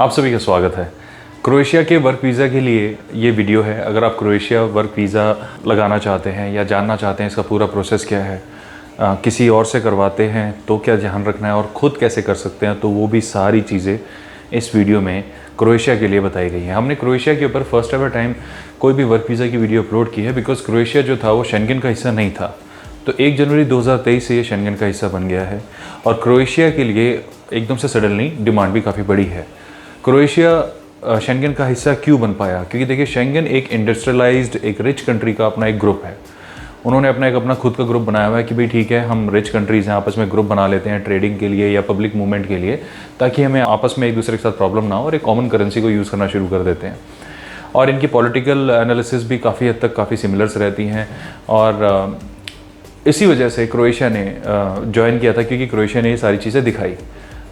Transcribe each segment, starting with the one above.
आप सभी का स्वागत है। क्रोएशिया के वर्क वीज़ा के लिए ये वीडियो है। अगर आप क्रोएशिया वर्क वीज़ा लगाना चाहते हैं या जानना चाहते हैं इसका पूरा प्रोसेस क्या है, किसी और से करवाते हैं तो क्या ध्यान रखना है और ख़ुद कैसे कर सकते हैं, तो वो भी सारी चीज़ें इस वीडियो में क्रोएशिया के लिए बताई गई हैं। हमने क्रोएशिया के ऊपर फर्स्ट एवर टाइम कोई भी वर्क वीज़ा की वीडियो अपलोड की है बिकॉज क्रोएशिया जो था वो शेंगन का हिस्सा नहीं था। तो 1 जनवरी 2023 से ये शेंगन का हिस्सा बन गया है और क्रोएशिया के लिए एकदम से सडनली डिमांड भी काफ़ी बड़ी है। क्रोएशिया शेंगन का हिस्सा क्यों बन पाया? क्योंकि देखिए शेंगन एक इंडस्ट्रियलाइज्ड एक रिच कंट्री का अपना एक ग्रुप है। उन्होंने अपना खुद का ग्रुप बनाया हुआ है कि भाई ठीक है, हम रिच कंट्रीज़ हैं, आपस में ग्रुप बना लेते हैं ट्रेडिंग के लिए या पब्लिक मूवमेंट के लिए, ताकि हमें आपस में एक दूसरे के साथ प्रॉब्लम ना हो और एक कॉमन करेंसी को यूज़ करना शुरू कर देते हैं। और इनकी पॉलिटिकल एनालिसिस भी काफ़ी हद तक काफ़ी सिमिलर्स रहती हैं और इसी वजह से क्रोएशिया ने ज्वाइन किया था, क्योंकि क्रोएशिया ने ये सारी चीज़ें दिखाई।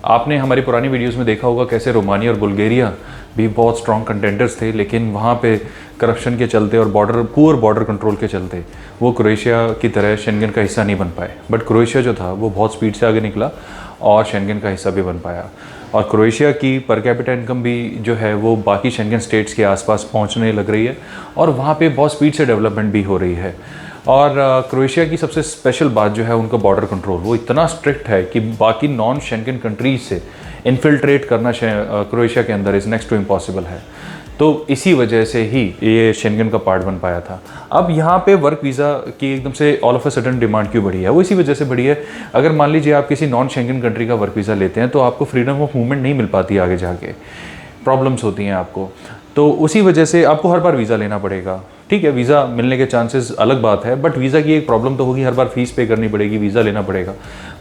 आपने हमारी पुरानी वीडियोस में देखा होगा कैसे रोमानिया और बुल्गारिया भी बहुत स्ट्रॉन्ग कंटेंडर्स थे, लेकिन वहाँ पे करप्शन के चलते और पुअर बॉर्डर कंट्रोल के चलते वो क्रोएशिया की तरह शेंगन का हिस्सा नहीं बन पाए। बट क्रोएशिया जो था वो बहुत स्पीड से आगे निकला और शेंगन का हिस्सा भी बन पाया। और क्रोएशिया की पर कैपिटा इनकम भी जो है वो बाकी शेंगन स्टेट्स के आसपास पहुँचने लग रही है और वहाँ पर बहुत स्पीड से डेवलपमेंट भी हो रही है। और क्रोएशिया की सबसे स्पेशल बात जो है उनका बॉर्डर कंट्रोल, वो इतना स्ट्रिक्ट है कि बाकी नॉन शेंगन कंट्रीज से इन्फिल्ट्रेट करना क्रोएशिया के अंदर इज़ नेक्स्ट टू इम्पॉसिबल है। तो इसी वजह से ही ये शेंगन का पार्ट बन पाया था। अब यहाँ पे वर्क वीज़ा की एकदम से all of a sudden demand क्यों बढ़ी है? वो इसी वजह से बढ़ी है। अगर मान लीजिए आप किसी नॉन शेंगन कंट्री का वर्क वीज़ा लेते हैं तो आपको फ्रीडम ऑफ मूवमेंट नहीं मिल पाती, आगे जाके प्रॉब्लम्स होती हैं आपको। तो उसी वजह से आपको हर बार वीज़ा लेना पड़ेगा। ठीक है, वीज़ा मिलने के चांसेस अलग बात है, बट वीज़ा की एक प्रॉब्लम तो होगी, हर बार फीस पे करनी पड़ेगी, वीज़ा लेना पड़ेगा।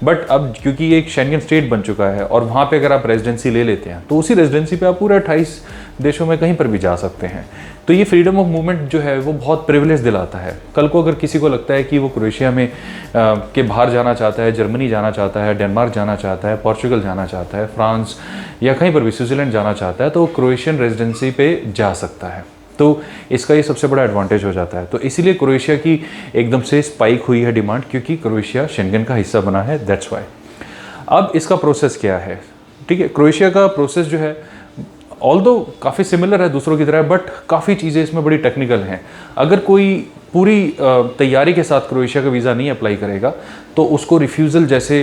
बट अब क्योंकि ये एक शेंगन स्टेट बन चुका है और वहाँ पे अगर आप रेजिडेंसी ले लेते हैं तो उसी रेजिडेंसी पे आप पूरे 28 देशों में कहीं पर भी जा सकते हैं। तो ये फ्रीडम ऑफ मूवमेंट जो है वो बहुत प्रिविलेज दिलाता है। कल को अगर किसी को लगता है कि वो क्रोएशिया में के बाहर जाना चाहता है, जर्मनी जाना चाहता है, डेनमार्क जाना चाहता है, पोर्चुगल जाना चाहता है, फ्रांस या कहीं पर भी स्विट्ज़रलैंड जाना चाहता है, तो वो क्रोएशियन रेजिडेंसी पे जा सकता है। तो इसका ये सबसे बड़ा एडवांटेज हो जाता है। तो इसीलिए क्रोएशिया की एकदम से स्पाइक हुई है डिमांड, क्योंकि क्रोएशिया शेंगन का हिस्सा बना है, दैट्स वाई। अब इसका प्रोसेस क्या है? ठीक है, क्रोएशिया का प्रोसेस जो है ऑल्दो काफ़ी सिमिलर है दूसरों की तरह, बट काफ़ी चीज़ें इसमें बड़ी टेक्निकल हैं। अगर कोई पूरी तैयारी के साथ क्रोएशिया का वीज़ा नहीं अप्लाई करेगा तो उसको रिफ्यूज़ल जैसे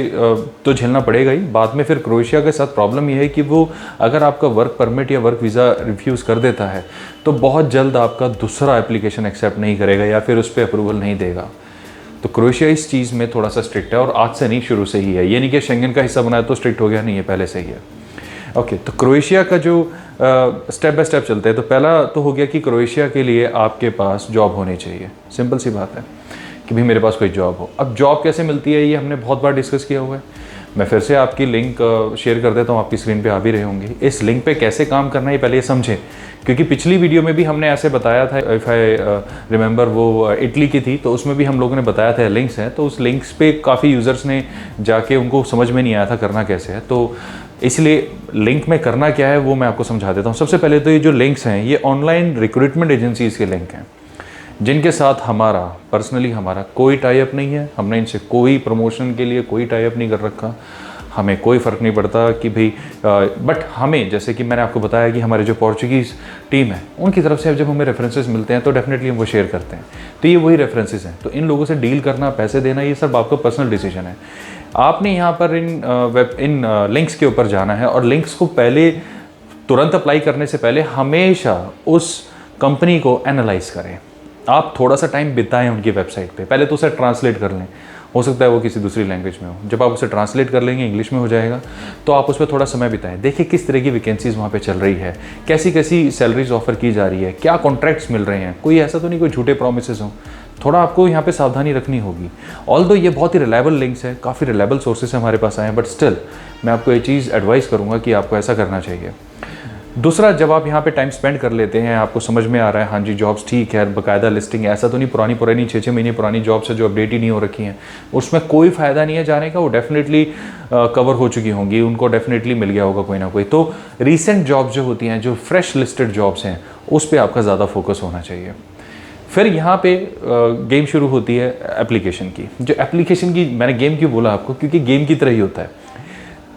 तो झेलना पड़ेगा ही। बाद में फिर क्रोएशिया के साथ प्रॉब्लम यह है कि वो अगर आपका वर्क परमिट या वर्क वीज़ा रिफ्यूज़ कर देता है तो बहुत जल्द आपका दूसरा एप्लीकेशन एक्सेप्ट नहीं करेगा या फिर उस पर अप्रूवल नहीं देगा। तो क्रोएशिया इस चीज़ में थोड़ा सा स्ट्रिक्ट है और आज से नहीं, शुरू से ही है। ये नहीं कि शेंगन का हिस्सा बनाया तो स्ट्रिक्ट हो गया, नहीं, है पहले से ही है। ओके, तो क्रोएशिया का जो स्टेप बाय स्टेप चलते हैं, तो पहला तो हो गया कि क्रोएशिया के लिए आपके पास जॉब होनी चाहिए। सिंपल सी बात है कि भाई मेरे पास कोई जॉब हो। अब जॉब कैसे मिलती है ये हमने बहुत बार डिस्कस किया हुआ है। मैं फिर से आपकी लिंक शेयर कर देता हूँ, आपकी स्क्रीन पे आ भी रहे होंगे। इस लिंक पे कैसे काम करना है पहले ये समझें, क्योंकि पिछली वीडियो में भी हमने ऐसे बताया था, इफ़ आई रिमेंबर वो इटली की थी, तो उसमें भी हम लोगों ने बताया था लिंक्स हैं। तो उस लिंक्स पे काफ़ी यूज़र्स ने जाके उनको समझ में नहीं आया था करना कैसे है, तो इसलिए लिंक में करना क्या है वो मैं आपको समझा देता हूँ। सबसे पहले तो ये जो लिंक्स हैं ये ऑनलाइन रिक्रूटमेंट एजेंसीज़ के लिंक हैं, जिनके साथ पर्सनली हमारा कोई टाई अप नहीं है। हमने इनसे कोई प्रमोशन के लिए कोई टाई अप नहीं कर रखा। हमें कोई फ़र्क नहीं पड़ता कि भाई बट हमें, जैसे कि मैंने आपको बताया कि हमारे जो पोर्चुगीज़ टीम है उनकी तरफ से जब हमें रेफरेंसेस मिलते हैं तो डेफिनेटली हम वो शेयर करते हैं। तो ये वही रेफरेंसेस हैं। तो इन लोगों से डील करना, पैसे देना, ये सब आपका पर्सनल डिसीजन है। आपने यहाँ पर इन लिंक्स के ऊपर जाना है और लिंक्स को पहले तुरंत अप्लाई करने से पहले हमेशा उस कंपनी को एनालाइज करें। आप थोड़ा सा टाइम बिताएं उनकी वेबसाइट पे, पहले तो उसे ट्रांसलेट कर लें। हो सकता है वो किसी दूसरी लैंग्वेज में हो। जब आप उसे ट्रांसलेट कर लेंगे, इंग्लिश में हो जाएगा, तो आप उस पर थोड़ा समय बिताएं। देखिए किस तरह की वैकेंसीज़ वहाँ पे चल रही है, कैसी कैसी सैलरीज ऑफर की जा रही है, क्या कॉन्ट्रैक्ट्स मिल रहे हैं, कोई ऐसा तो नहीं कोई झूठे प्रोमिसेस हों। थोड़ा आपको यहाँ पे सावधानी रखनी होगी। ऑल्दो ये बहुत ही रिलायबल लिंक्स है, काफ़ी रिलायबल सोर्सेस से हमारे पास आए हैं, बट स्टिल मैं आपको ये चीज़ एडवाइस करूँगा कि आपको ऐसा करना चाहिए। दूसरा, जब आप यहाँ पे टाइम स्पेंड कर लेते हैं, आपको समझ में आ रहा है हाँ जी जॉब्स ठीक है, बाकायदा लिस्टिंग, ऐसा तो नहीं पुरानी 6-6 महीने पुरानी जॉब्स है जो अपडेट ही नहीं हो रखी हैं, उसमें कोई फ़ायदा नहीं है जाने का। वो डेफिनेटली कवर हो चुकी होंगी, उनको डेफिनेटली मिल गया होगा कोई ना कोई। तो रीसेंट जॉब्स जो होती हैं, जो फ्रेश लिस्टेड जॉब्स हैं, उस पर आपका ज़्यादा फोकस होना चाहिए। फिर यहाँ पे गेम शुरू होती है एप्लीकेशन की। जो एप्लीकेशन की, मैंने गेम क्यों बोला आपको, क्योंकि गेम की तरह ही होता है।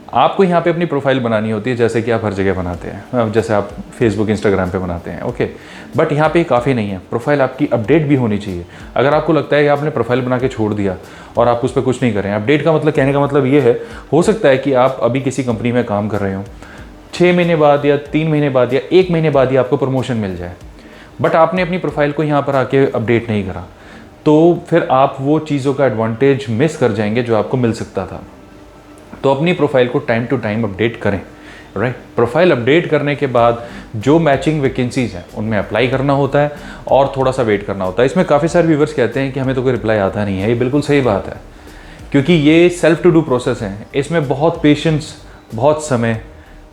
आपको यहाँ पे अपनी प्रोफाइल बनानी होती है जैसे कि आप हर जगह बनाते हैं, जैसे आप फेसबुक इंस्टाग्राम पे बनाते हैं, ओके। बट यहाँ पे काफ़ी नहीं है, प्रोफाइल आपकी अपडेट भी होनी चाहिए। अगर आपको लगता है कि आपने प्रोफाइल बना के छोड़ दिया और आप उस पर कुछ नहीं करें, अपडेट का मतलब, कहने का मतलब ये है, हो सकता है कि आप अभी किसी कंपनी में काम कर रहे हो, 6 महीने बाद या 3 महीने बाद या 1 महीने बाद ही आपको प्रमोशन मिल जाए, बट आपने अपनी प्रोफाइल को यहाँ पर आके अपडेट नहीं करा, तो फिर आप वो चीज़ों का एडवांटेज मिस कर जाएंगे जो आपको मिल सकता था। तो अपनी प्रोफाइल को टाइम टू टाइम अपडेट करें, राइट। प्रोफाइल अपडेट करने के बाद जो मैचिंग वैकेंसीज हैं उनमें अप्लाई करना होता है और थोड़ा सा वेट करना होता है। इसमें काफ़ी सारे व्यूवर्स कहते हैं कि हमें तो कोई रिप्लाई आता नहीं है। ये बिल्कुल सही बात है, क्योंकि ये सेल्फ टू डू प्रोसेस है, इसमें बहुत पेशेंस, बहुत समय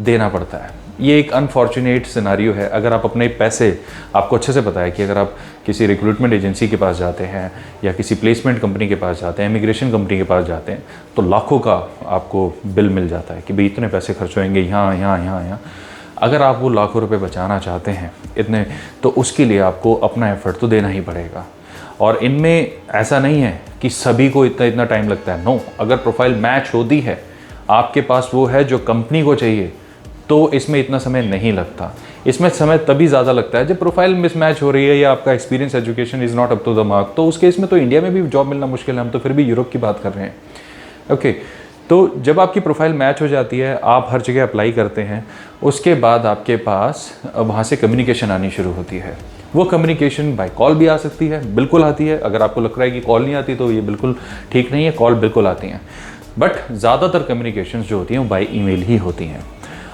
देना पड़ता है। ये एक अनफॉर्चुनेट सिनारियो है। अगर आप अपने पैसे, आपको अच्छे से पता है कि अगर आप किसी रिक्रूटमेंट एजेंसी के पास जाते हैं या किसी प्लेसमेंट कंपनी के पास जाते हैं, इमिग्रेशन कंपनी के पास जाते हैं, तो लाखों का आपको बिल मिल जाता है कि भाई इतने पैसे खर्च होंगे यहाँ यहाँ यहाँ यहाँ। अगर आप वो लाखों रुपए बचाना चाहते हैं इतने, तो उसके लिए आपको अपना एफर्ट तो देना ही पड़ेगा। और इनमें ऐसा नहीं है कि सभी को इतना इतना टाइम लगता है, नो। अगर प्रोफाइल मैच होती है, आपके पास वो है जो कंपनी को चाहिए, तो इसमें इतना समय नहीं लगता। इसमें समय तभी ज़्यादा लगता है जब प्रोफाइल मिसमैच हो रही है या आपका experience, education is not up to the mark. तो उस केस में तो इंडिया में भी जॉब मिलना मुश्किल है, हम तो फिर भी यूरोप की बात कर रहे हैं, ओके। तो जब आपकी प्रोफाइल मैच हो जाती है, आप हर जगह अप्लाई करते हैं, उसके बाद आपके पास वहाँ से कम्युनिकेशन आनी शुरू होती है। वो कम्युनिकेशन बाय कॉल भी आ सकती है, बिल्कुल आती है। अगर आपको लग रहा है कि कॉल नहीं आती तो ये बिल्कुल ठीक नहीं है, कॉल बिल्कुल आती हैं। बट ज़्यादातर कम्युनिकेशन जो होती हैं वो बाय ईमेल ही होती हैं।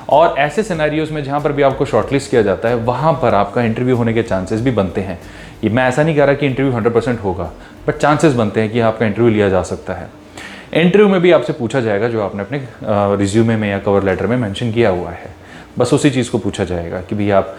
और ऐसे सिनेरियोज़ में जहाँ पर भी आपको शॉर्टलिस्ट किया जाता है, वहाँ पर आपका इंटरव्यू होने के चांसेस भी बनते हैं। ये मैं ऐसा नहीं कह रहा कि इंटरव्यू 100% होगा, बट चांसेस बनते हैं कि आपका इंटरव्यू लिया जा सकता है। इंटरव्यू में भी आपसे पूछा जाएगा जो आपने अपने रिज्यूमे में या कवर लेटर में मेंशन किया हुआ है, बस उसी चीज़ को पूछा जाएगा कि भाई आप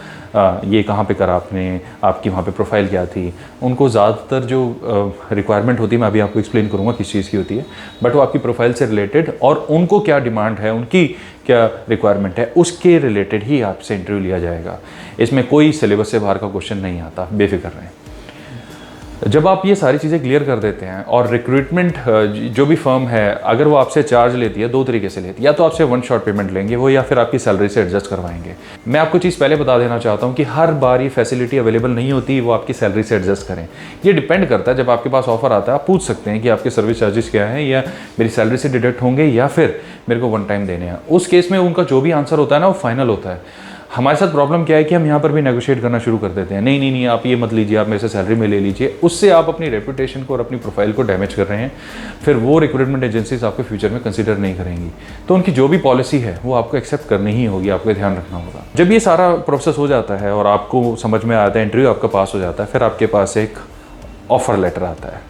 ये कहाँ पे करा आपने, आपकी वहाँ पे प्रोफाइल क्या थी। उनको ज़्यादातर जो रिक्वायरमेंट होती है, मैं अभी आपको एक्सप्लेन करूँगा किस चीज़ की होती है, बट वो आपकी प्रोफाइल से रिलेटेड और उनको क्या डिमांड है, उनकी क्या रिक्वायरमेंट है, उसके रिलेटेड ही आपसे इंटरव्यू लिया जाएगा। इसमें कोई सिलेबस से बाहर का क्वेश्चन नहीं आता, बेफिक्र रहें। जब आप ये सारी चीज़ें क्लियर कर देते हैं और रिक्रूटमेंट जो भी फर्म है, अगर वो आपसे चार्ज लेती है, 2 तरीके से लेती है, या तो आपसे 1 शॉट पेमेंट लेंगे वो, या फिर आपकी सैलरी से एडजस्ट करवाएंगे। मैं आपको चीज़ पहले बता देना चाहता हूँ कि हर बार ये फैसिलिटी अवेलेबल नहीं होती वो आपकी सैलरी से एडजस्ट करें। ये डिपेंड करता है, जब आपके पास ऑफर आता है आप पूछ सकते हैं कि आपके सर्विस चार्जेस क्या है, या मेरी सैलरी से डिडक्ट होंगे या फिर मेरे को 1 टाइम देने हैं। उस केस में उनका जो भी आंसर होता है ना, वो फाइनल होता है। हमारे साथ प्रॉब्लम क्या है कि हम यहाँ पर भी नेगोशिएट करना शुरू कर देते हैं, नहीं नहीं नहीं आप ये मत लीजिए, आप मेरे से सैलरी में ले लीजिए। उससे आप अपनी रेपुटेशन को और अपनी प्रोफाइल को डैमेज कर रहे हैं। फिर वो रिक्रूटमेंट एजेंसीज आपको फ्यूचर में कंसीडर नहीं करेंगी। तो उनकी जो भी पॉलिसी है वो आपको एक्सेप्ट करनी ही होगी, आपको ध्यान रखना होगा। जब ये सारा प्रोसेस हो जाता है और आपको समझ में आता है, इंटरव्यू आपका पास हो जाता है, फिर आपके पास एक ऑफर लेटर आता है,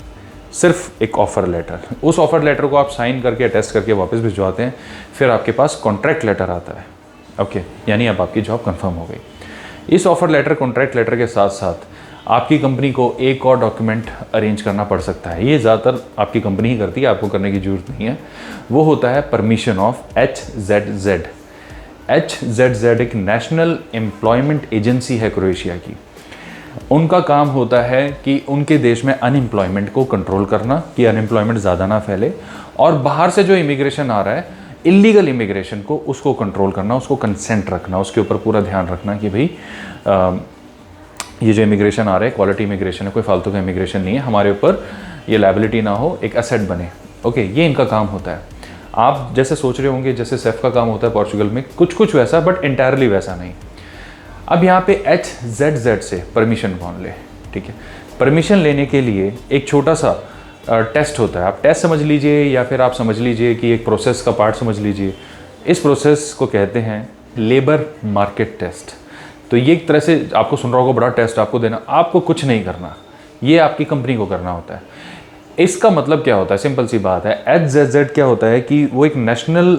सिर्फ एक ऑफर लेटर। उस ऑफर लेटर को आप साइन करके अटेस्ट करके वापस भिजवाते हैं। फिर आपके पास कॉन्ट्रैक्ट लेटर आता है, ओके, यानी अब आपकी जॉब कंफर्म हो गई। इस ऑफर लेटर, कॉन्ट्रैक्ट लेटर के साथ साथ आपकी कंपनी को एक और डॉक्यूमेंट अरेंज करना पड़ सकता है। ये ज़्यादातर आपकी कंपनी ही करती है, आपको करने की ज़रूरत नहीं है। वो होता है परमिशन ऑफ HZZ। HZZ एक नेशनल एम्प्लॉयमेंट एजेंसी है क्रोएशिया की। उनका काम होता है कि उनके देश में अनएम्प्लॉयमेंट को कंट्रोल करना, कि अनएम्प्लॉयमेंट ज़्यादा ना फैले, और बाहर से जो इमिग्रेशन आ रहा है, इलीगल इमिग्रेशन को, उसको कंट्रोल करना, उसको कंसेंट रखना, उसके ऊपर पूरा ध्यान रखना कि भाई ये जो इमिग्रेशन आ रहा है क्वालिटी इमिग्रेशन है, कोई फालतू का इमिग्रेशन नहीं है, हमारे ऊपर ये लायबिलिटी ना हो, एक एसेट बने, ओके। ये इनका काम होता है। आप जैसे सोच रहे होंगे जैसे सेफ का काम होता है पोर्चुगल में, कुछ कुछ वैसा, बट इंटायरली वैसा नहीं। अब यहाँ पे HZZ से परमिशन कौन ले, ठीक है। परमिशन लेने के लिए एक छोटा सा टेस्ट होता है। आप टेस्ट समझ लीजिए या फिर आप समझ लीजिए कि एक प्रोसेस का पार्ट समझ लीजिए। इस प्रोसेस को कहते हैं लेबर मार्केट टेस्ट। तो ये एक तरह से आपको सुन रहा होगा बड़ा टेस्ट आपको देना, आपको कुछ नहीं करना, ये आपकी कंपनी को करना होता है। इसका मतलब क्या होता है, सिंपल सी बात है। HZZ क्या होता है कि वो एक नेशनल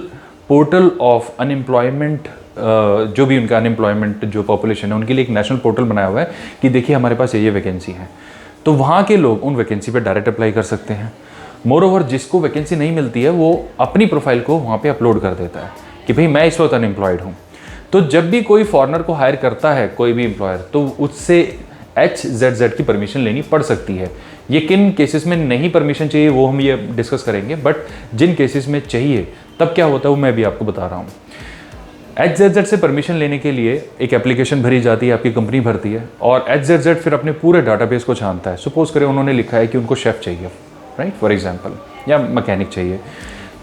पोर्टल ऑफ अनएम्प्लॉयमेंट, जो भी उनका अनएम्प्लॉयमेंट जो पॉपुलेशन है उनके लिए एक नेशनल पोर्टल बनाया हुआ है कि देखिए हमारे पास ये वैकेंसी है। तो वहाँ के लोग उन वैकेंसी पे डायरेक्ट अप्लाई कर सकते हैं। मोर ओवर जिसको वैकेंसी नहीं मिलती है वो अपनी प्रोफाइल को वहाँ पे अपलोड कर देता है कि भाई मैं इस वक्त अनएम्प्लॉयड हूँ। तो जब भी कोई फॉरेनर को हायर करता है कोई भी एम्प्लॉयर, तो उससे HZZ की परमिशन लेनी पड़ सकती है। ये किन केसेस में नहीं परमिशन चाहिए वो हम ये डिस्कस करेंगे, बट जिन केसेस में चाहिए तब क्या होता है वो मैं भी आपको बता रहा हूँ। HZZ से परमिशन लेने के लिए एक एप्लीकेशन भरी जाती है, आपकी कंपनी भरती है, और HZZ फिर अपने पूरे डाटाबेस को छानता है। सपोज करें उन्होंने लिखा है कि उनको शेफ़ चाहिए, राइट, फॉर एग्जांपल, या मैकेनिक चाहिए,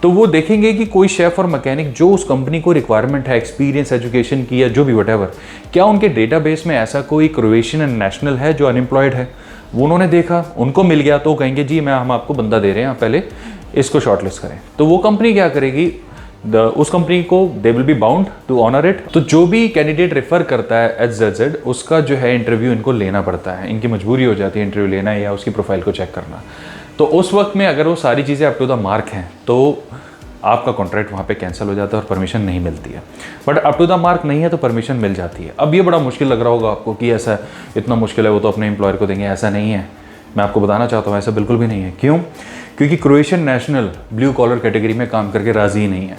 तो वो देखेंगे कि कोई शेफ़ और मैकेनिक जो उस कंपनी को रिक्वायरमेंट है, एक्सपीरियंस, एजुकेशन की, या जो भी वटेवर, क्या उनके डेटाबेस में ऐसा कोई क्रोएशियन नेशनल है जो अनएम्प्लॉयड है। वो उन्होंने देखा, उनको मिल गया, तो कहेंगे जी हम आपको बंदा दे रहे हैं, आप पहले इसको शॉर्टलिस्ट करें। तो वो कंपनी क्या करेगी, उस कंपनी को they will be bound to honour it. तो जो भी कैंडिडेट रेफर करता है HZZ, उसका जो है इंटरव्यू इनको लेना पड़ता है, इनकी मजबूरी हो जाती है इंटरव्यू लेना या उसकी प्रोफाइल को चेक करना। तो उस वक्त में अगर वो सारी चीज़ें अप टू द मार्क हैं तो आपका कॉन्ट्रैक्ट वहाँ पे कैंसिल हो जाता है और परमिशन नहीं मिलती है। But up to the mark नहीं है तो परमिशन मिल जाती है। अब ये बड़ा मुश्किल लग रहा होगा आपको कि ऐसा इतना मुश्किल है, वो तो अपने एम्प्लॉयर को देंगे। ऐसा नहीं है, मैं आपको बताना चाहता हूँ ऐसा बिल्कुल भी नहीं है। क्यों? क्योंकि Croatian national blue collar category में काम करके राज़ी ही नहीं है,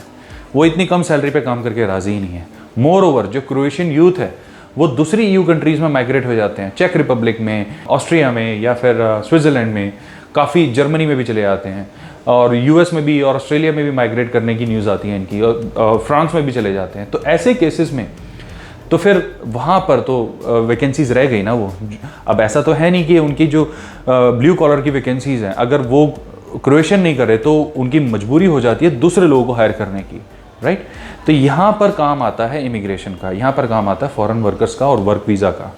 वो इतनी कम सैलरी पे काम करके राज़ी ही नहीं है। मोर ओवर जो क्रोएशियन यूथ है वो दूसरी EU कंट्रीज़ में माइग्रेट हो जाते हैं, चेक रिपब्लिक में, ऑस्ट्रिया में, या फिर स्विट्ज़रलैंड में, काफ़ी जर्मनी में भी चले जाते हैं, और US में भी और ऑस्ट्रेलिया में भी माइग्रेट करने की न्यूज़ आती है इनकी, और फ्रांस में भी चले जाते हैं। तो ऐसे केसेस में तो फिर वहाँ पर तो वैकेंसीज़ रह गई ना वो। अब ऐसा तो है नहीं कि उनकी जो ब्लू कॉलर की वैकेंसीज़ हैं, अगर वो क्रोएशियन नहीं करे तो उनकी मजबूरी हो जाती है दूसरे लोगों को हायर करने की, राइट। तो यहाँ पर काम आता है इमिग्रेशन का, यहाँ पर काम आता है फॉरेन वर्कर्स का और वर्क वीज़ा का।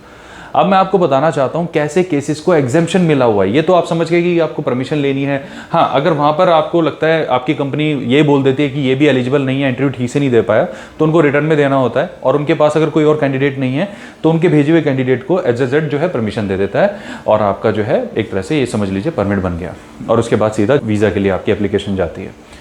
अब मैं आपको बताना चाहता हूँ कैसे केसेस को एग्जेम्पशन मिला हुआ है। ये तो आप समझ गए कि आपको परमिशन लेनी है। हाँ, अगर वहाँ पर आपको लगता है, आपकी कंपनी ये बोल देती है कि ये भी एलिजिबल नहीं है, इंटरव्यू ठीक से नहीं दे पाया, तो उनको रिटर्न में देना होता है, और उनके पास अगर कोई और कैंडिडेट नहीं है तो उनके भेजे हुए कैंडिडेट को HZZ जो है परमिशन दे देता है, और आपका जो है एक तरह से ये समझ लीजिए परमिट बन गया, और उसके बाद सीधा वीज़ा के लिए आपकी एप्लीकेशन जाती है।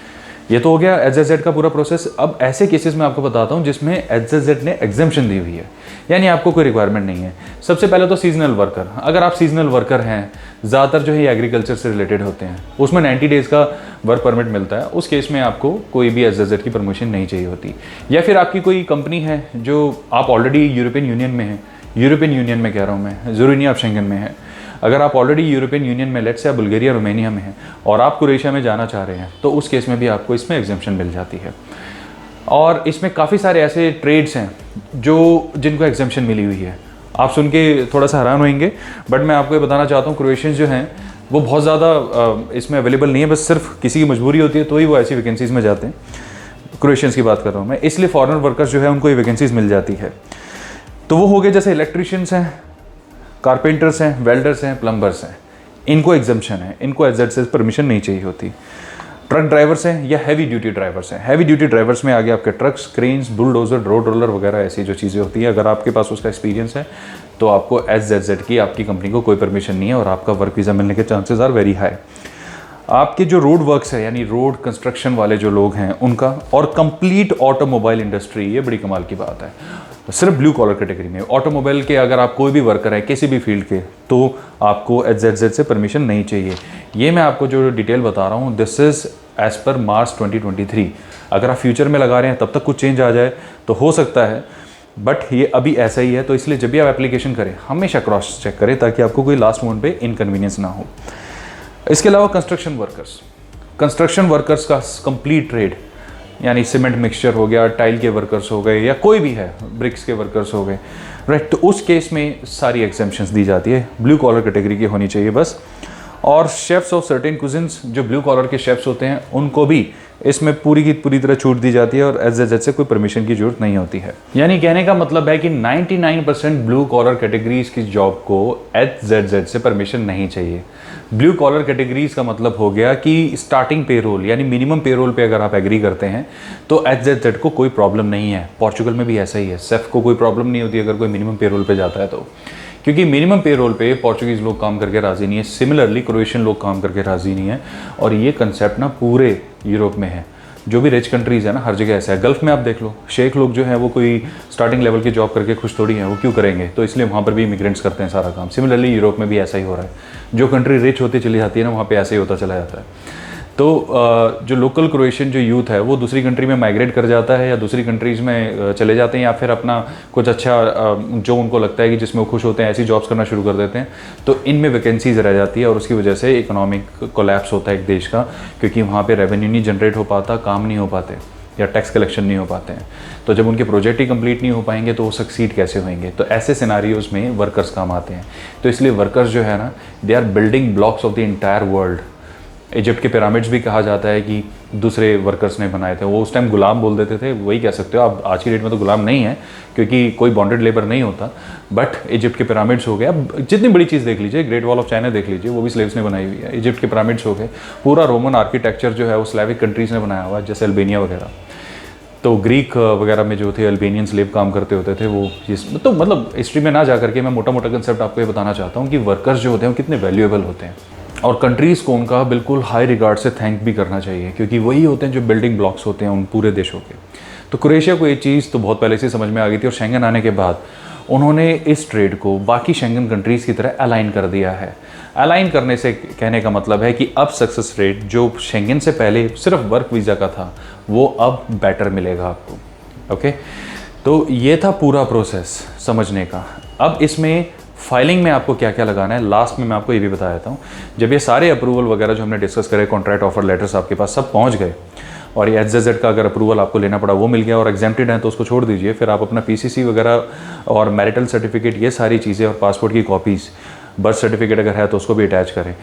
ये तो हो गया HZZ का पूरा प्रोसेस। अब ऐसे केसेस में आपको बताता हूँ जिसमें HZZ ने एग्जेम्पशन दी हुई है, यानी आपको कोई रिक्वायरमेंट नहीं है। सबसे पहले तो सीजनल वर्कर, अगर आप सीजनल वर्कर हैं, ज़्यादातर जो है एग्रीकल्चर से रिलेटेड होते हैं, उसमें 90 डेज़ का वर्क परमिट मिलता है, उस केस में आपको कोई भी HZZ की परमिशन नहीं चाहिए होती। या फिर आपकी कोई कंपनी है जो आप ऑलरेडी यूरोपियन यूनियन में है, यूरोपियन यूनियन में कह रहा हूँ मैं, ज़रूरी नहीं आप शेंगन में है, अगर आप ऑलरेडी यूरोपियन यूनियन में, लेट्स से आप बुल्गारिया, रोमानिया में हैं और आप क्रोएशिया में जाना चाह रहे हैं, तो उस केस में भी आपको इसमें एग्जेम्पशन मिल जाती है। और इसमें काफ़ी सारे ऐसे ट्रेड्स हैं जिनको एग्जेम्पशन मिली हुई है। आप सुन के थोड़ा सा हैरान होंगे, बट मैं आपको ये बताना चाहता हूँ क्रोएशियंस जो हैं वो बहुत ज़्यादा इसमें अवेलेबल नहीं है, बस सिर्फ किसी की मजबूरी होती है तो ही वो ऐसी वैकेंसीज़ में जाते हैं। क्रोएशियंस की बात कर रहा हूँ मैं, इसलिए फॉरेन वर्कर्स जो है उनको ये वैकेंसीज़ मिल जाती है। तो वो हो गए जैसे इलेक्ट्रिशियंस हैं, कारपेंटर्स हैं, वेल्डर्स हैं, प्लम्बर्स हैं, इनको एग्जेम्पशन है, इनको HZZ से परमिशन नहीं चाहिए होती। ट्रक ड्राइवर्स हैं या हैवी ड्यूटी ड्राइवर्स हैं, हैवी ड्यूटी ड्राइवर्स में आगे आपके trucks, cranes, bulldozer, road roller वगैरह ऐसी जो चीज़ें होती हैं, अगर आपके पास उसका एक्सपीरियंस है तो आपको HZZ की आपकी कंपनी को कोई परमिशन नहीं है और आपका वर्क वीज़ा मिलने के चांसेस आर वेरी हाई। आपके जो रोड वर्क्स है यानी रोड कंस्ट्रक्शन वाले जो लोग हैं उनका, और कंप्लीट ऑटोमोबाइल इंडस्ट्री, ये बड़ी कमाल की बात है, सिर्फ ब्लू कॉलर कैटेगरी में ऑटोमोबाइल के अगर आप कोई भी वर्कर है किसी भी फील्ड के, तो आपको HZZ से परमिशन नहीं चाहिए। ये मैं आपको जो डिटेल बता रहा हूँ दिस इज़ एज़ पर मार्च 2023। अगर आप फ्यूचर में लगा रहे हैं तब तक कुछ चेंज आ जाए तो हो सकता है, बट ये अभी ऐसा ही है। तो इसलिए जब भी आप एप्लीकेशन करें हमेशा क्रॉस चेक करें ताकि आपको कोई लास्ट मोमेंट पे इनकन्वीनियंस ना हो। इसके अलावा कंस्ट्रक्शन वर्कर्स का कंप्लीट ट्रेड, यानी सीमेंट मिक्सचर हो गया, टाइल के वर्कर्स हो गए, या कोई भी है, ब्रिक्स के वर्कर्स हो गए, राइट, तो उस केस में सारी एग्जेम्पशंस दी जाती है, ब्लू कॉलर कैटेगरी की होनी चाहिए बस। और शेफ्स ऑफ सर्टेन कुजिन्स, जो ब्लू कॉलर के शेफ्स होते हैं, उनको भी इसमें पूरी की पूरी तरह छूट दी जाती है और HZZ से कोई परमिशन की जरूरत नहीं होती है। यानी कहने का मतलब है कि 99% ब्लू कॉलर कैटेगरीज की जॉब को HZZ से परमिशन नहीं चाहिए। ब्लू कॉलर कैटेगरीज का मतलब हो गया कि स्टार्टिंग पेरोल यानी मिनिमम पेरोल पे अगर आप एग्री करते हैं तो HZZ को कोई प्रॉब्लम नहीं है। पोर्चुगल में भी ऐसा ही है, सेफ को कोई प्रॉब्लम नहीं होती अगर कोई मिनिमम पेरोल पे जाता है तो, क्योंकि मिनिमम पेरोल पे पोर्चुगीज़ लोग काम करके राज़ी नहीं है, सिमिलरली क्रोएशियन लोग काम करके राज़ी नहीं है। और ये कंसेप्ट ना पूरे यूरोप में है, जो भी रिच कंट्रीज़ है ना हर जगह ऐसा है। गल्फ़ में आप देख लो, शेख लोग जो हैं वो कोई स्टार्टिंग लेवल की जॉब करके खुश थोड़ी हैं, वो क्यों करेंगे, तो इसलिए वहाँ पर भी इमिग्रेंट्स करते हैं सारा काम। सिमिलरली यूरोप में भी ऐसा ही हो रहा है, जो कंट्री रिच होती चली जाती है ना वहाँ पर ऐसा ही होता चला जाता है। तो जो लोकल क्रोएशियन जो यूथ है वो दूसरी कंट्री में माइग्रेट कर जाता है या दूसरी कंट्रीज़ में चले जाते हैं, या फिर अपना कुछ अच्छा जो उनको लगता है कि जिसमें वो खुश होते हैं ऐसी जॉब्स करना शुरू कर देते हैं, तो इनमें वैकेंसीज रह जाती है और उसकी वजह से इकोनॉमिक कोलैप्स होता है एक देश का, क्योंकि वहाँ पे रेवेन्यू नहीं जनरेट हो पाता, काम नहीं हो पाते या टैक्स कलेक्शन नहीं हो पाते हैं। तो जब उनके प्रोजेक्ट ही कंप्लीट नहीं हो पाएंगे तो वो सक्सीड कैसे होंगे? तो ऐसे सिनारियोज़ में वर्कर्स काम आते हैं। तो इसलिए वर्कर्स जो है ना, they are building blocks of the entire world. Egypt के पिरामिड्स भी कहा जाता है कि दूसरे वर्कर्स ने बनाए थे। वो उस टाइम गुलाम बोल देते थे, वही कह सकते हो आप। आज की डेट में तो गुलाम नहीं है क्योंकि कोई बॉन्डेड लेबर नहीं होता, बट इजिप्ट के पिरामिड्स हो गए। अब जितनी बड़ी चीज़ देख लीजिए, ग्रेट वॉल ऑफ चाइना देख लीजिए, वो भी स्लेव्स ने बनाई हुई है। इजिप्ट के पिरामिड्स हो गए, पूरा रोमन आर्किटेक्चर जो है वो स्लैविक कंट्रीज़ ने बनाया हुआ है, जैसे अल्बेनिया वगैरह। तो ग्रीक वगैरह में जो थे अल्बेनियन स्लेव काम करते होते थे वो। तो मतलब हिस्ट्री में ना जा करके मैं मोटा मोटा कंसेप्ट आपको ये बताना चाहता हूँ कि वर्कर्स जो होते हैं वो कितने वैल्यूएबल होते हैं, और कंट्रीज़ को उनका बिल्कुल हाई रिगार्ड से थैंक भी करना चाहिए, क्योंकि वही होते हैं जो बिल्डिंग ब्लॉक्स होते हैं उन पूरे देशों के। तो क्रोएशिया को ये चीज़ तो बहुत पहले से समझ में आ गई थी, और शेंगन आने के बाद उन्होंने इस ट्रेड को बाकी शेंगन कंट्रीज़ की तरह अलाइन कर दिया है। अलाइन करने से कहने का मतलब है कि अब सक्सेस रेट जो शेंगन से पहले सिर्फ वर्क वीज़ा का था वो अब बेटर मिलेगा आपको। ओके, तो ये था पूरा प्रोसेस समझने का। अब इसमें फाइलिंग में आपको क्या क्या लगाना है, लास्ट में मैं आपको ये भी बता देता हूँ। जब ये सारे अप्रूवल वगैरह जो हमने डिस्कस करे, कॉन्ट्रैक्ट ऑफर लेटर्स आपके पास सब पहुँच गए, और ये HZZ का अगर अप्रूवल आपको लेना पड़ा वो मिल गया, और एग्जेम्प्टेड है तो उसको छोड़ दीजिए। फिर आप अपना PCC वगैरह और मैरिटल सर्टिफिकेट, ये सारी चीज़ें, और पासपोर्ट की कॉपीज़, बर्थ सर्टिफिकेट अगर है तो उसको भी अटैच करें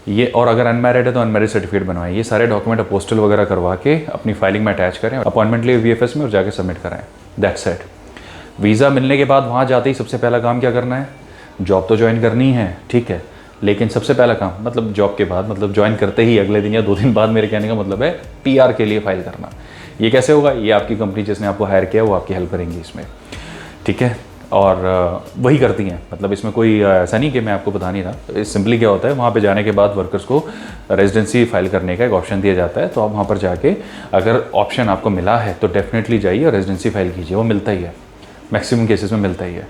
ये, और अगर अनमैरिड है तो अनमैरिड सर्टिफिकेट बनवाएं। ये सारे डॉक्यूमेंट अपोस्टल वगैरह करवा के अपनी फाइलिंग में अटैच करें, अपॉइंटमेंट लिए VFS में और जाके सबमिट कराएं। That's it. वीज़ा मिलने के बाद वहाँ जाते ही सबसे पहला काम क्या करना है? जॉब तो ज्वाइन करनी है, ठीक है, लेकिन सबसे पहला काम मतलब जॉब के बाद, मतलब ज्वाइन करते ही अगले दिन या 2 दिन बाद, मेरे कहने का मतलब है PR के लिए फाइल करना। ये कैसे होगा? ये आपकी कंपनी जिसने आपको हायर किया वो आपकी हेल्प करेंगी इसमें, ठीक है, और वही करती हैं। मतलब इसमें कोई ऐसा नहीं कि मैं आपको बता नहीं रहा। सिंपली क्या होता है, वहाँ पे जाने के बाद वर्कर्स को रेजिडेंसी फाइल करने का एक ऑप्शन दिया जाता है। तो आप वहाँ पर जाके अगर ऑप्शन आपको मिला है तो डेफिनेटली जाइए और रेजिडेंसी फाइल कीजिए। वो मिलता ही है, मैक्सिमम केसेस में मिलता ही है।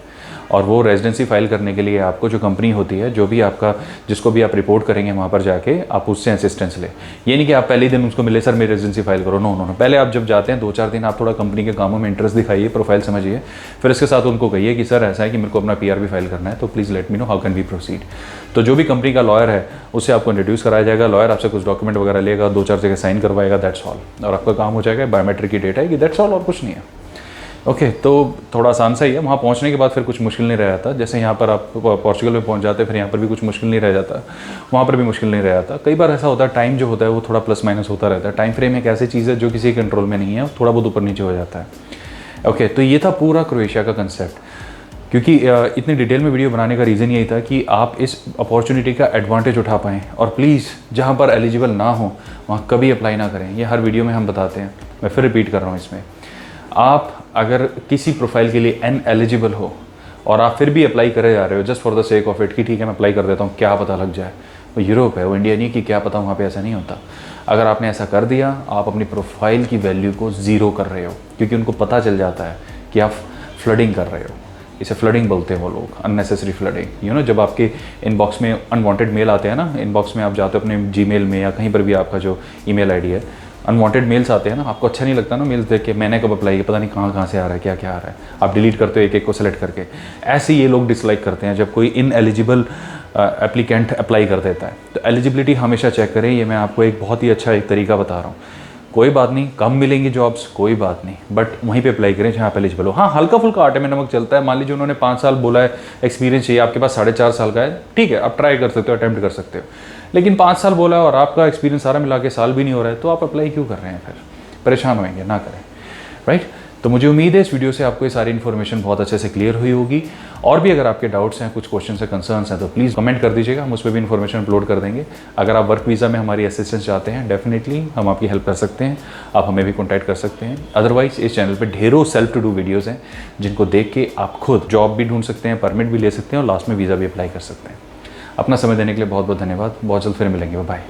और वो रेजिडेंसी फाइल करने के लिए आपको जो कंपनी होती है, जो भी आपका, जिसको भी आप रिपोर्ट करेंगे वहाँ पर जाके आप उससे असिस्टेंस ले। ये नहीं कि आप पहले ही दिन उसको मिले, सर मेरी रेजिडेंसी फाइल करो। नो नो नो, पहले आप जब जाते हैं 2-4 दिन आप थोड़ा कंपनी के कामों में इंटरेस्ट दिखाइए, प्रोफाइल समझिए, फिर इसके साथ उनको कहिए कि सर ऐसा है कि मेरे को अपना PR भी फाइल करना है, तो please let me know how can we proceed. तो जो भी कंपनी का लॉयर है उससे आपको इंट्रोड्यूस कराया जाएगा। लॉयर आपसे कुछ डॉक्यूमेंट वगैरह लेगा, 2-4 जगह साइन करवाएगा, दैट्स ऑल, और आपका काम हो जाएगा। बायोमेट्रिक की डेट आएगी, दैट्स ऑल, और कुछ नहीं है। ओके, तो थोड़ा आसान सा ही है। वहाँ पहुँचने के बाद फिर कुछ मुश्किल नहीं रह जाता। जैसे यहाँ पर आप पोर्चुगल में पहुँच जाते, फिर यहाँ पर भी कुछ मुश्किल नहीं रह जाता, वहाँ पर भी मुश्किल नहीं रह जाता। कई बार ऐसा होता है, टाइम जो होता है वो थोड़ा प्लस माइनस होता रहता है। टाइम फ्रेम एक ऐसी चीज़ है जो किसी कंट्रोल में नहीं है, थोड़ा बहुत ऊपर नीचे हो जाता है। ओके, तो ये था पूरा क्रोएशिया का कंसेप्ट। क्योंकि इतनी डिटेल में वीडियो बनाने का रीज़न यही था कि आप इस अपॉर्चुनिटी का एडवांटेज उठा पाएँ। और प्लीज़ जहाँ पर एलिजिबल ना हो वहाँ कभी अप्लाई ना करें। ये हर वीडियो में हम बताते हैं, मैं फिर रिपीट कर रहा हूँ इसमें। आप अगर किसी प्रोफाइल के लिए एलिजिबल हो और आप फिर भी अप्लाई करे जा रहे हो just for the sake of it कि ठीक है मैं अप्लाई कर देता हूँ, क्या पता लग जाए। वो यूरोप है, वो इंडिया नहीं कि क्या पता, वहाँ पे ऐसा नहीं होता। अगर आपने ऐसा कर दिया, आप अपनी प्रोफाइल की वैल्यू को ज़ीरो कर रहे हो, क्योंकि उनको पता चल जाता है कि आप फ्लडिंग कर रहे हो। इसे फ्लडिंग बोलते हैं वो लोग, अननेसेसरी फ्लडिंग। यू नो, जब आपके इनबॉक्स में अनवांटेड मेल आते हैं ना, इनबॉक्स में आप जाते हो अपने Gmail में या कहीं पर भी आपका जो email ID है, अनवांटेड मेल्स आते हैं ना, आपको अच्छा नहीं लगता ना मेल्स देख के, मैंने कब अप्लाई किया, पता नहीं कहाँ से आ रहा है, क्या क्या आ रहा है, आप डिलीट करते हो एक एक को सेलेक्ट करके। ऐसे ये लोग डिसलाइक करते हैं जब कोई इनएलिजिबल एप्लीकेंट अप्लाई कर देता है। तो एलिजिबिलिटी हमेशा चेक करें। ये मैं आपको एक बहुत ही अच्छा एक तरीका बता रहा हूँ। कोई बात नहीं, कम मिलेंगी जॉब्स, कोई बात नहीं, बट वहीं पे अप्लाई करें जहाँ आप एलिजिबल हो। हाँ, हल्का फुल्का आटे में नमक चलता है। मान लीजिए उन्होंने 5 साल बोला है एक्सपीरियंस चाहिए, आपके पास 4.5 साल का है, ठीक है, आप ट्राई कर सकते हो, अटैम्प्ट कर सकते हो। लेकिन 5 साल बोला है और आपका एक्सपीरियंस सारा मिला के साल भी नहीं हो रहा है, तो आप अप्लाई क्यों कर रहे हैं? फिर परेशान होंगे, ना करें, राइट। तो मुझे उम्मीद है इस वीडियो से आपको ये सारी इन्फॉर्मेशन बहुत अच्छे से क्लियर हुई होगी। और भी अगर आपके डाउट्स हैं, कुछ क्वेश्चन है, कंसर्न्स हैं, तो प्लीज़ कमेंट कर दीजिएगा, हम उस पर भी इन्फॉर्मेशन अपलोड कर देंगे। अगर आप वर्क वीज़ा में हमारी असिस्टेंस चाहते हैं, डेफिनेटली हम आपकी हेल्प कर सकते हैं, आप हमें भी कॉन्टैक्ट कर सकते हैं। अदरवाइज इस चैनल पर ढेरों सेल्फ टू डू वीडियोज़ हैं जिनको देख के आप खुद जॉब भी ढूंढ सकते हैं, परमिट भी ले सकते हैं और लास्ट में वीज़ा भी अप्लाई कर सकते हैं। अपना समय देने के लिए बहुत बहुत धन्यवाद। बहुत जल्द फिर मिलेंगे, बाय।